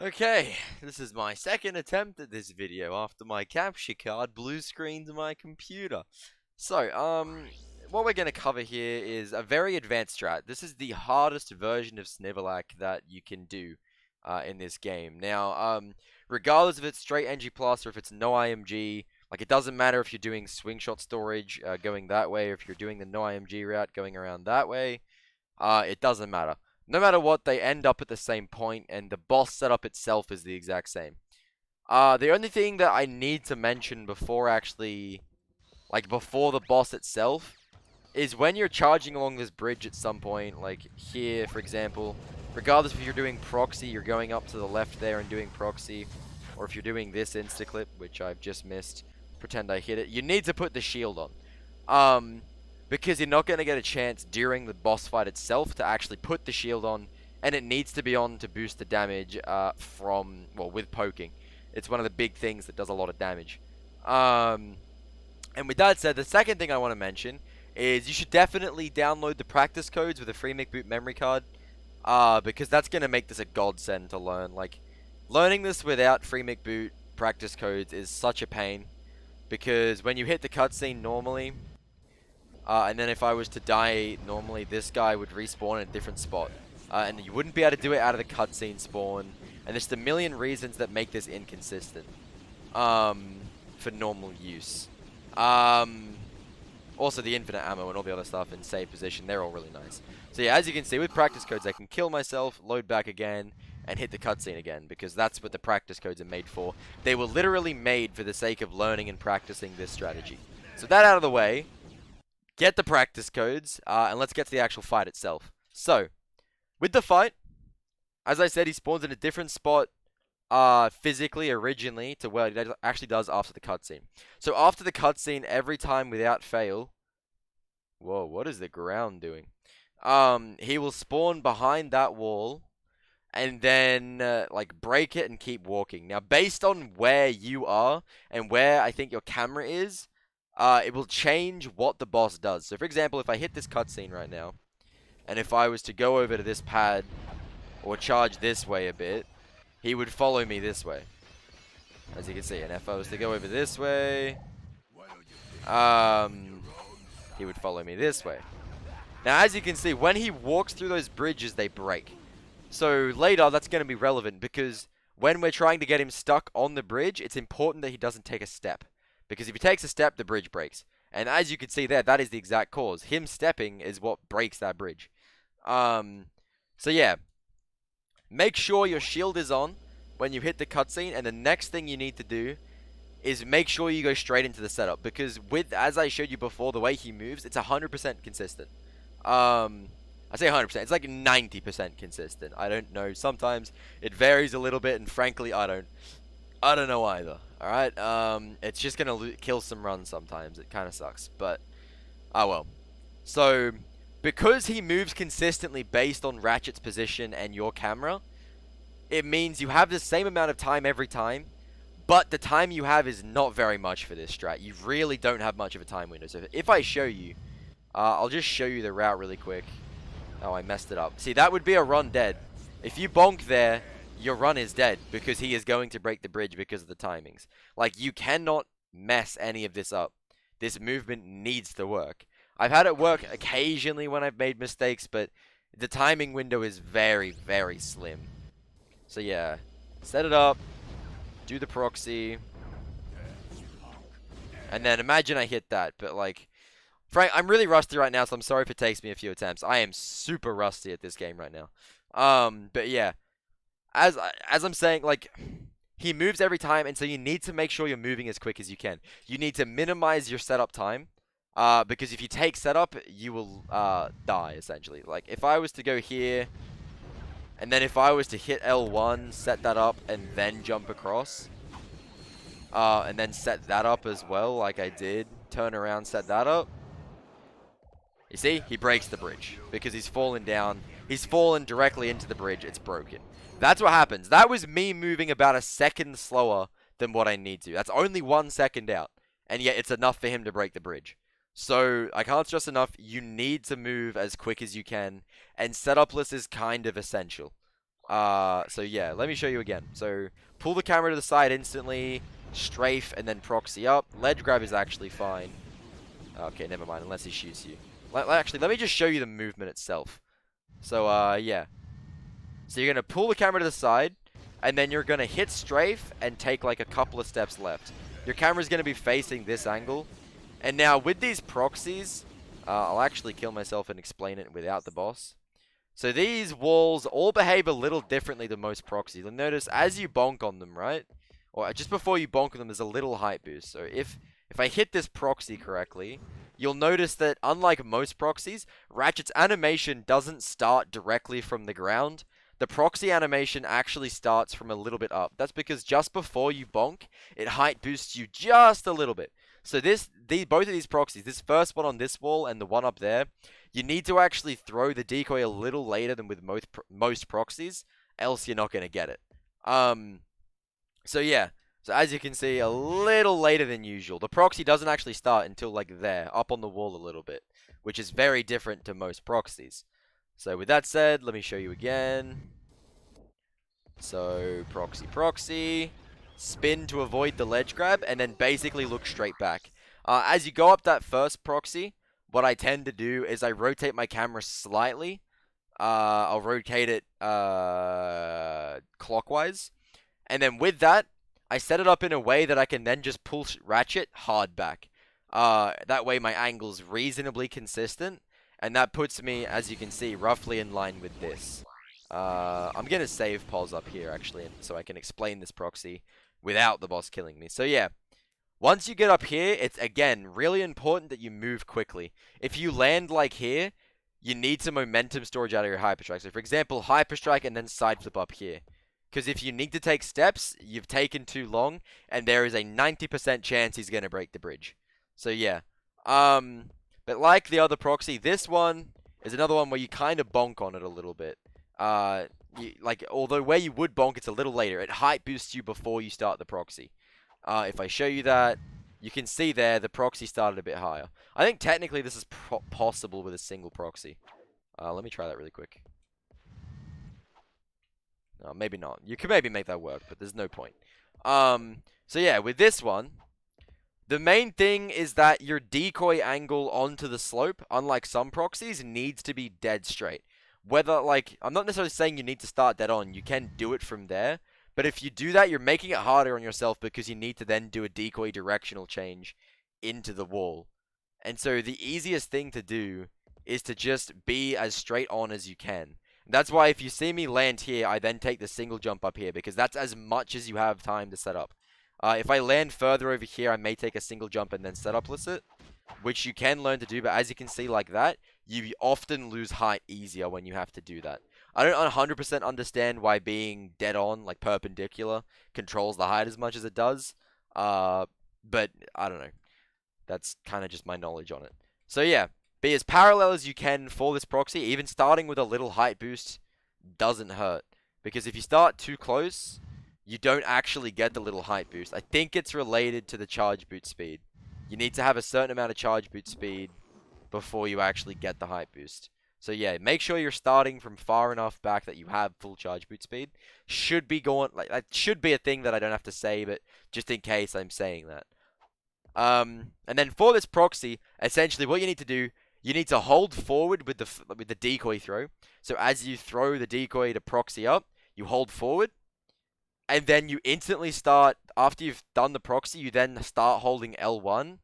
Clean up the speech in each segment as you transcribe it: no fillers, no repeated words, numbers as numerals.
Okay, this is my second attempt at this video after my capture card blue screened my computer. So, what we're going to cover here is a very advanced strat. This is the hardest version of Snivelak that you can do in this game. Now, regardless if it's straight NG plus or if it's no IMG, like it doesn't matter if you're doing swing shot storage going that way or if you're doing the no IMG route going around that way. It doesn't matter. No matter what, they end up at the same point, and the boss setup itself is the exact same. The only thing that I need to mention before actually, like before the boss itself, is when you're charging along this bridge at some point, like here, for example, regardless if you're doing proxy, you're going up to the left there and doing proxy, or if you're doing this insta-clip, which I've just missed, pretend I hit it, you need to put the shield on. Because you're not going to get a chance during the boss fight itself to actually put the shield on, and it needs to be on to boost the damage with poking. It's one of the big things that does a lot of damage. And with that said, the second thing I want to mention is you should definitely download the practice codes with a free McBoot memory card, because that's going to make this a godsend to learn. Like, learning this without free McBoot practice codes is such a pain, because when you hit the cutscene normally, and then if I was to die normally, this guy would respawn in a different spot. And you wouldn't be able to do it out of the cutscene spawn. And there's a million reasons that make this inconsistent for normal use. Also, the infinite ammo and all the other stuff in save position, they're all really nice. So yeah, as you can see, with practice codes, I can kill myself, load back again, and hit the cutscene again, because that's what the practice codes are made for. They were literally made for the sake of learning and practicing this strategy. So that out of the way, get the practice codes, and let's get to the actual fight itself. So, with the fight, as I said, he spawns in a different spot physically originally to where he actually does after the cutscene. So after the cutscene, every time without fail... Whoa, what is the ground doing? He will spawn behind that wall, and then, like, break it and keep walking. Now, based on where you are, and where I think your camera is, it will change what the boss does. So, for example, if I hit this cutscene right now, and if I was to go over to this pad, or charge this way a bit, he would follow me this way. As you can see, and if I was to go over this way, he would follow me this way. Now, as you can see, when he walks through those bridges, they break. So, later, that's going to be relevant, because when we're trying to get him stuck on the bridge, it's important that he doesn't take a step. Because if he takes a step, the bridge breaks. And as you can see there, that is the exact cause. Him stepping is what breaks that bridge. So yeah. Make sure your shield is on when you hit the cutscene. And the next thing you need to do is make sure you go straight into the setup. Because as I showed you before, the way he moves, it's 100% consistent. I say 100%. It's like 90% consistent. I don't know. Sometimes it varies a little bit. And frankly, I don't know either. Alright, it's just gonna kill some runs sometimes. It kind of sucks, but, oh well. So, because he moves consistently based on Ratchet's position and your camera, it means you have the same amount of time every time, but the time you have is not very much for this strat. You really don't have much of a time window. So, if I show you, I'll just show you the route really quick. Oh, I messed it up. See, that would be a run dead. If you bonk there, your run is dead, because he is going to break the bridge because of the timings. Like, you cannot mess any of this up. This movement needs to work. I've had it work occasionally when I've made mistakes, but the timing window is very, very slim. So yeah, set it up, do the proxy, and then imagine I hit that, but like, Frank, I'm really rusty right now, so I'm sorry if it takes me a few attempts. I am super rusty at this game right now. But yeah. As I'm saying, like, he moves every time, and so you need to make sure you're moving as quick as you can. You need to minimize your setup time, because if you take setup, you will die, essentially. Like, if I was to go here, and then if I was to hit L1, set that up, and then jump across, and then set that up as well, like I did, turn around, set that up, you see, he breaks the bridge, because he's fallen down. He's fallen directly into the bridge. It's broken. That's what happens. That was me moving about a second slower than what I need to. That's only 1 second out. And yet it's enough for him to break the bridge. So, I can't stress enough, you need to move as quick as you can. And setup list is kind of essential. So yeah, let me show you again. So pull the camera to the side instantly, strafe, and then proxy up. Ledge grab is actually fine. Okay, never mind, unless he shoots you. Actually, let me just show you the movement itself. So, yeah. So you're going to pull the camera to the side, and then you're going to hit strafe and take like a couple of steps left. Your camera's going to be facing this angle. And now with these proxies, I'll actually kill myself and explain it without the boss. So these walls all behave a little differently than most proxies. You'll notice as you bonk on them, right? Or just before you bonk on them, there's a little height boost. So if I hit this proxy correctly, you'll notice that unlike most proxies, Ratchet's animation doesn't start directly from the ground. The proxy animation actually starts from a little bit up. That's because just before you bonk, it height boosts you just a little bit. So both of these proxies, this first one on this wall and the one up there, you need to actually throw the decoy a little later than with most proxies, else you're not going to get it. So yeah, so as you can see, a little later than usual. The proxy doesn't actually start until like there, up on the wall a little bit, which is very different to most proxies. So with that said, let me show you again. So proxy, spin to avoid the ledge grab, and then basically look straight back. As you go up that first proxy, what I tend to do is I rotate my camera slightly. I'll rotate it clockwise. And then with that, I set it up in a way that I can then just pull Ratchet hard back. That way my angle's reasonably consistent. And that puts me, as you can see, roughly in line with this. I'm going to save pause up here, actually, so I can explain this proxy without the boss killing me. So yeah, once you get up here, it's, again, really important that you move quickly. If you land like here, you need some momentum storage out of your hyperstrike. So for example, hyperstrike and then side flip up here. Because if you need to take steps, you've taken too long, and there is a 90% chance he's going to break the bridge. So yeah. But like the other proxy, this one is another one where you kind of bonk on it a little bit. Although where you would bonk, it's a little later. It height boosts you before you start the proxy. If I show you that, you can see there the proxy started a bit higher. I think technically this is possible with a single proxy. Let me try that really quick. Maybe not. You could maybe make that work, but there's no point. So yeah, with this one, the main thing is that your decoy angle onto the slope, unlike some proxies, needs to be dead straight. Whether, like, I'm not necessarily saying you need to start dead on. You can do it from there. But if you do that, you're making it harder on yourself because you need to then do a decoy directional change into the wall. And so the easiest thing to do is to just be as straight on as you can. That's why if you see me land here, I then take the single jump up here, because that's as much as you have time to set up. If I land further over here, I may take a single jump and then set upless it, which you can learn to do, but as you can see like that, you often lose height easier when you have to do that. I don't 100% understand why being dead on, like perpendicular, controls the height as much as it does, but I don't know. That's kind of just my knowledge on it. So yeah. Be as parallel as you can for this proxy. Even starting with a little height boost doesn't hurt. Because if you start too close, you don't actually get the little height boost. I think it's related to the charge boot speed. You need to have a certain amount of charge boot speed before you actually get the height boost. So yeah, make sure you're starting from far enough back that you have full charge boot speed. Should be going, like, that should be a thing that I don't have to say, but just in case I'm saying that. And then for this proxy, essentially what you need to do, you need to hold forward with the decoy throw. So as you throw the decoy to proxy up, you hold forward. And then you instantly start, after you've done the proxy, you then start holding L1,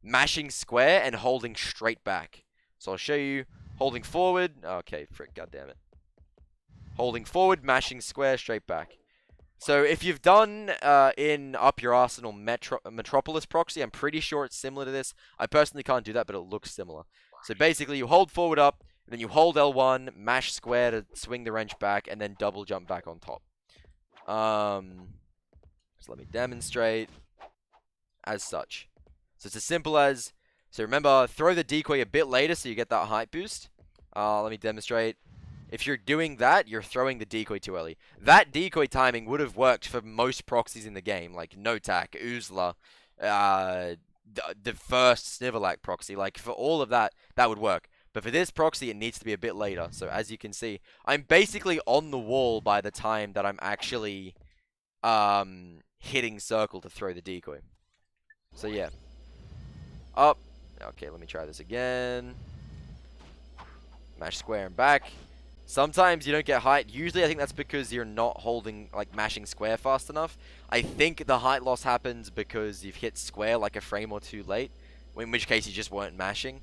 mashing square, and holding straight back. So I'll show you holding forward. Okay, frick, goddammit. Holding forward, mashing square, straight back. So if you've done in Up Your Arsenal Metropolis proxy, I'm pretty sure it's similar to this. I personally can't do that, but it looks similar. So basically, you hold forward up, and then you hold L1, mash square to swing the wrench back, and then double jump back on top. So let me demonstrate as such. So it's as simple as, so remember, throw the decoy a bit later so you get that height boost. Let me demonstrate. If you're doing that, you're throwing the decoy too early. That decoy timing would have worked for most proxies in the game, like Notak, Uzla, the first Snivelak proxy. Like, for all of that, that would work. But for this proxy, it needs to be a bit later. So as you can see, I'm basically on the wall by the time that I'm actually hitting circle to throw the decoy. So yeah. Up. Okay, let me try this again. Mash square and back. Sometimes you don't get height. Usually I think that's because you're not holding, like, mashing square fast enough. I think the height loss happens because you've hit square like a frame or two late. In which case you just weren't mashing.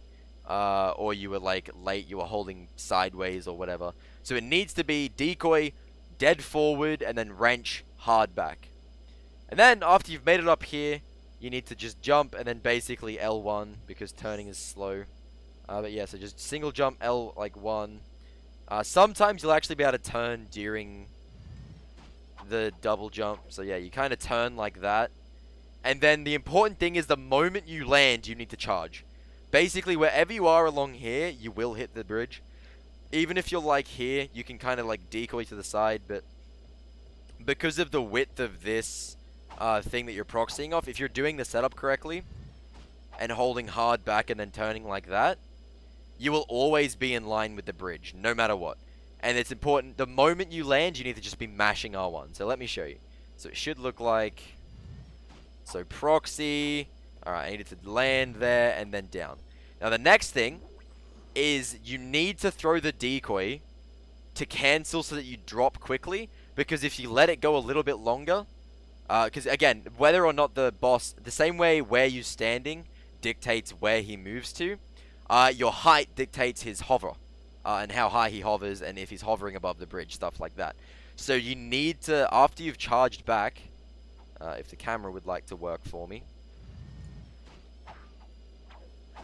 Or you were, like, late, you were holding sideways or whatever. So it needs to be decoy, dead forward, and then wrench, hard back. And then, after you've made it up here, you need to just jump and then basically L1 because turning is slow. But yeah, so just single jump L, like, 1. Sometimes you'll actually be able to turn during the double jump. So yeah, you kind of turn like that. And then the important thing is the moment you land, you need to charge. Basically, wherever you are along here, you will hit the bridge. Even if you're like here, you can kind of like decoy to the side, but because of the width of this thing that you're proxying off, if you're doing the setup correctly and holding hard back and then turning like that, you will always be in line with the bridge, no matter what. And it's important, the moment you land, you need to just be mashing R1. So let me show you. So it should look like, so proxy, alright, I needed to land there and then down. Now the next thing is you need to throw the decoy to cancel so that you drop quickly, because if you let it go a little bit longer, because again, whether or not the boss, the same way where you're standing dictates where he moves to, your height dictates his hover, and how high he hovers, and if he's hovering above the bridge, stuff like that. So you need to, after you've charged back, if the camera would like to work for me.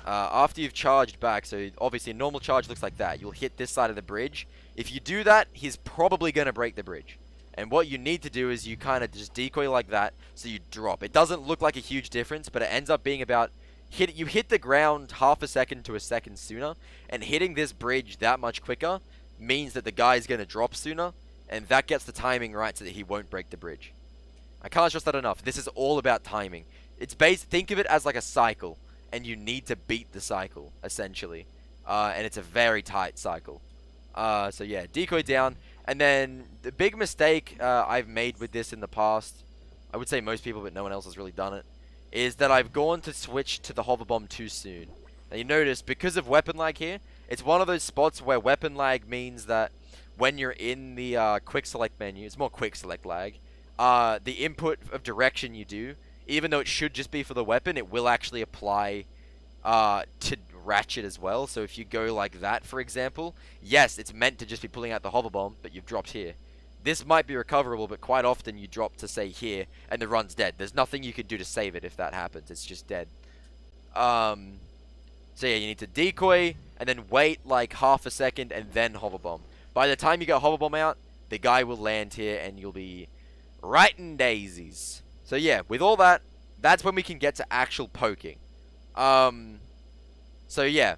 After you've charged back, so obviously a normal charge looks like that. You'll hit this side of the bridge. If you do that, he's probably going to break the bridge. And what you need to do is you kind of just decoy like that, so you drop. It doesn't look like a huge difference, but it ends up being about, you hit the ground half a second to a second sooner, and hitting this bridge that much quicker means that the guy's going to drop sooner, and that gets the timing right so that he won't break the bridge. I can't stress that enough. This is all about timing. It's think of it as like a cycle, and you need to beat the cycle, essentially. And it's a very tight cycle. So yeah, decoy down. And then the big mistake I've made with this in the past, I would say most people, but no one else has really done it, is that I've gone to switch to the hover bomb too soon. Now you notice, because of weapon lag here, it's one of those spots where weapon lag means that when you're in the quick select menu, it's more quick select lag, the input of direction you do, even though it should just be for the weapon, it will actually apply to ratchet as well. So if you go like that, for example, yes, it's meant to just be pulling out the hover bomb, but you've dropped here. This might be recoverable, but quite often you drop to, say, here, and the run's dead. There's nothing you can do to save it if that happens. It's just dead. So yeah, you need to decoy, and then wait like half a second, and then hover bomb. By the time you get hover bomb out, the guy will land here, and you'll be right in daisies. So yeah, with all that, that's when we can get to actual poking. So yeah,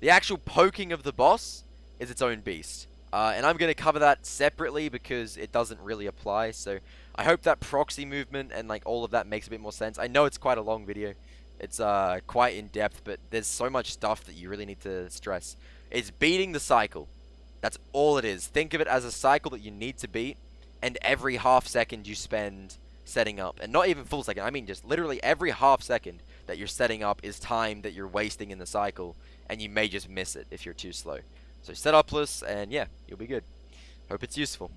the actual poking of the boss is its own beast. And I'm going to cover that separately because it doesn't really apply. So I hope that proxy movement and like all of that makes a bit more sense. I know it's quite a long video. It's quite in depth, but there's so much stuff that you really need to stress. It's beating the cycle. That's all it is. Think of it as a cycle that you need to beat, and every half second you spend setting up, and not even full second, I mean just literally every half second that you're setting up is time that you're wasting in the cycle, and you may just miss it if you're too slow. So set upless, and yeah, you'll be good. Hope it's useful.